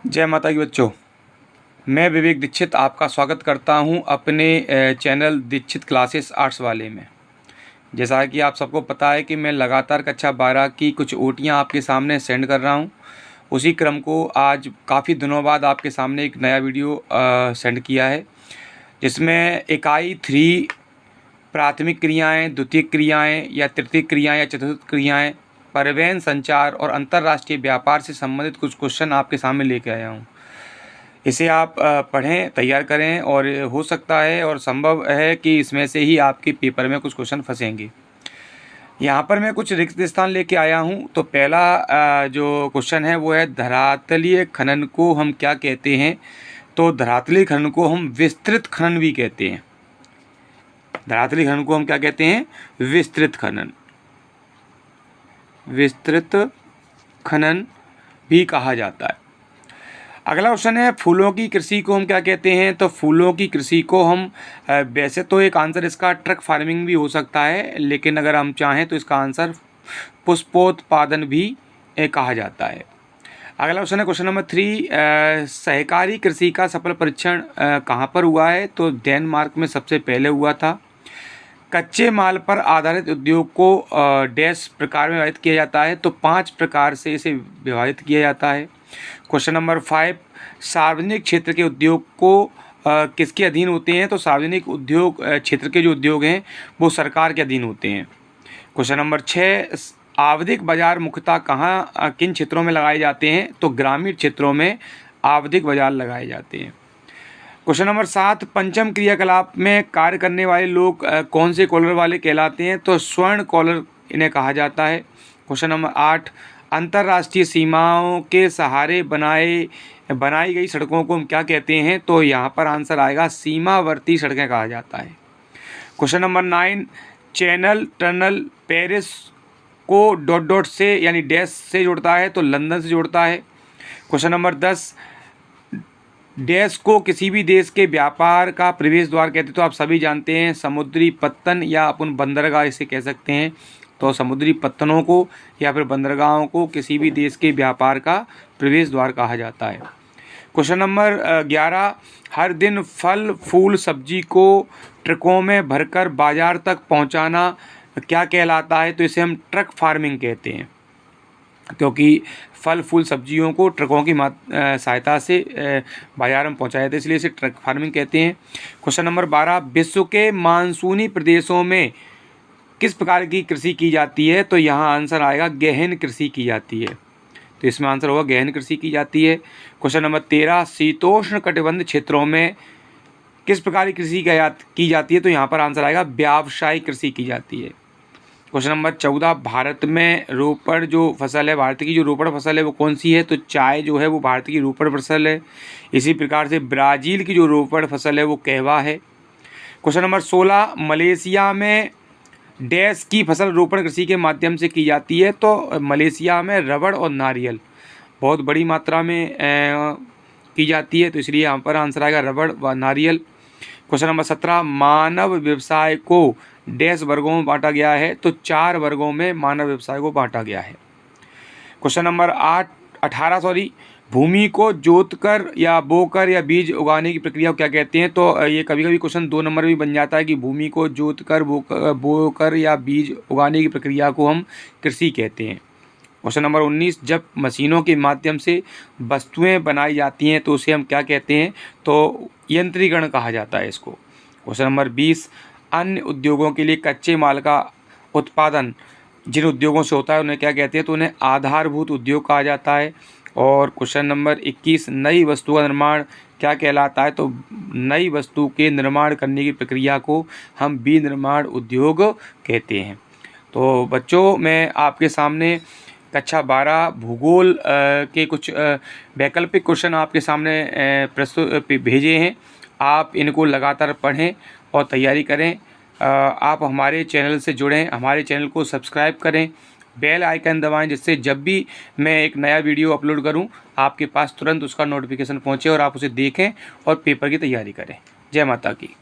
जय माता की बच्चों। मैं विवेक दीक्षित आपका स्वागत करता हूं अपने चैनल दीक्षित क्लासेस आर्ट्स वाले में। जैसा कि आप सबको पता है कि मैं लगातार कक्षा 12 की कुछ ओटियां आपके सामने सेंड कर रहा हूं। उसी क्रम को आज काफ़ी दिनों बाद आपके सामने एक नया वीडियो सेंड किया है, जिसमें इकाई 3 प्राथमिक क्रियाएं, द्वितीयक क्रियाएं या तृतीयक क्रियाएं या चतुर्थ क्रियाएं, परिवहन, संचार और अंतर्राष्ट्रीय व्यापार से संबंधित कुछ क्वेश्चन आपके सामने लेके आया हूँ। इसे आप पढ़ें, तैयार करें और हो सकता है और संभव है कि इसमें से ही आपके पेपर में कुछ क्वेश्चन फंसेंगे। यहाँ पर मैं कुछ रिक्त स्थान लेके आया हूँ। तो पहला जो क्वेश्चन है वो है, धरातलीय खनन को हम क्या कहते हैं? तो धरातलीय खनन को हम विस्तृत खनन भी कहते हैं। धरातलीय खनन को हम क्या कहते हैं? विस्तृत खनन। विस्तृत खनन भी कहा जाता है। अगला क्वेश्चन है, फूलों की कृषि को हम क्या कहते हैं? तो फूलों की कृषि को हम वैसे तो एक आंसर इसका ट्रक फार्मिंग भी हो सकता है, लेकिन अगर हम चाहें तो इसका आंसर पुष्पोत्पादन भी कहा जाता है। अगला क्वेश्चन है, क्वेश्चन नंबर 3, सहकारी कृषि का सफल परीक्षण कहाँ पर हुआ है? तो डेनमार्क में सबसे पहले हुआ था। कच्चे माल पर आधारित उद्योग को डैश प्रकार में विभाजित किया जाता है? तो 5 प्रकार से इसे विभाजित किया जाता है। क्वेश्चन नंबर 5, सार्वजनिक क्षेत्र के उद्योग को किसके अधीन होते हैं? तो सार्वजनिक उद्योग क्षेत्र के जो उद्योग हैं वो सरकार के अधीन होते हैं। क्वेश्चन नंबर 6, आवधिक बाजार मुख्यतः कहाँ किन क्षेत्रों में लगाए जाते हैं? तो ग्रामीण क्षेत्रों में आवधिक बाजार लगाए जाते हैं। क्वेश्चन नंबर 7, पंचम क्रियाकलाप में कार्य करने वाले लोग कौन से कॉलर वाले कहलाते हैं? तो स्वर्ण कॉलर इन्हें कहा जाता है। क्वेश्चन नंबर 8, अंतर्राष्ट्रीय सीमाओं के सहारे बनाई गई सड़कों को हम क्या कहते हैं? तो यहाँ पर आंसर आएगा सीमावर्ती सड़कें कहा जाता है। Question number 9, channel tunnel Paris co dot dot से यानी डैश से जोड़ता है? तो लंदन से जोड़ता है। क्वेश्चन नंबर 10, डैश को किसी भी देश के व्यापार का प्रवेश द्वार कहते हैं? तो आप सभी जानते हैं, समुद्री पत्तन या अपन बंदरगाह इसे कह सकते हैं। तो समुद्री पत्तनों को या फिर बंदरगाहों को किसी भी देश के व्यापार का प्रवेश द्वार कहा जाता है। क्वेश्चन नंबर 11, हर दिन फल फूल सब्जी को ट्रकों में भरकर बाजार तक पहुंचाना क्या कहलाता है? तो इसे हम ट्रक फार्मिंग कहते हैं, क्योंकि फल फूल सब्जियों को ट्रकों की सहायता से बाजार में पहुंचाया जाता है, इसलिए इसे ट्रक फार्मिंग कहते हैं। क्वेश्चन नंबर 12, विश्व के मानसूनी प्रदेशों में किस प्रकार की कृषि की जाती है? तो यहाँ आंसर आएगा गहन कृषि की जाती है। तो इसमें आंसर होगा गहन कृषि की जाती है। क्वेश्चन नंबर 13, शीतोष्ण कटिबंध क्षेत्रों में किस प्रकार की कृषि की जाती है? तो यहाँ पर आंसर आएगा व्यावसायिक कृषि की जाती है। क्वेश्चन नंबर 14, भारत में रोपड़ जो फसल है, भारत की जो रोपड़ फसल है वो कौन सी है? तो चाय जो है वो भारत की रोपड़ फसल है। इसी प्रकार से ब्राज़ील की जो रोपड़ फसल है वो कहवा है। क्वेश्चन नंबर 16, मलेशिया में डैश की फसल रोपण कृषि के माध्यम से की जाती है? तो मलेशिया में रबड़ और नारियल बहुत बड़ी मात्रा में की जाती है, तो इसलिए यहाँ पर आंसर आएगा रबड़ व नारियल। क्वेश्चन नंबर 17, मानव व्यवसाय को डैश वर्गों में बांटा गया है? तो 4 वर्गों में मानव व्यवसाय को बांटा गया है। क्वेश्चन नंबर 18, भूमि को जोतकर या बोकर या बीज उगाने की प्रक्रिया को क्या कहते हैं? तो ये कभी कभी क्वेश्चन 2 नंबर भी बन जाता है कि भूमि को जोतकर बोकर या बीज उगाने की प्रक्रिया को हम कृषि कहते हैं। क्वेश्चन नंबर 19, जब मशीनों के माध्यम से वस्तुएं बनाई जाती हैं तो उसे हम क्या कहते हैं? तो यंत्रीकरण कहा जाता है इसको। क्वेश्चन नंबर 20, अन्य उद्योगों के लिए कच्चे माल का उत्पादन जिन उद्योगों से होता है उन्हें क्या कहते हैं? तो उन्हें आधारभूत उद्योग कहा जाता है। और क्वेश्चन नंबर 21, नई वस्तु का निर्माण क्या कहलाता है? तो नई वस्तु के निर्माण करने की प्रक्रिया को हम विनिर्माण उद्योग कहते हैं। तो बच्चों, मैं आपके सामने कक्षा 12 भूगोल के कुछ वैकल्पिक क्वेश्चन आपके सामने प्रस्तुत भेजे हैं। आप इनको लगातार पढ़ें और तैयारी करें। आप हमारे चैनल से जुड़ें, हमारे चैनल को सब्सक्राइब करें, बेल आइकन दबाएं, जिससे जब भी मैं एक नया वीडियो अपलोड करूं आपके पास तुरंत उसका नोटिफिकेशन पहुंचे और आप उसे देखें और पेपर की तैयारी करें। जय माता की।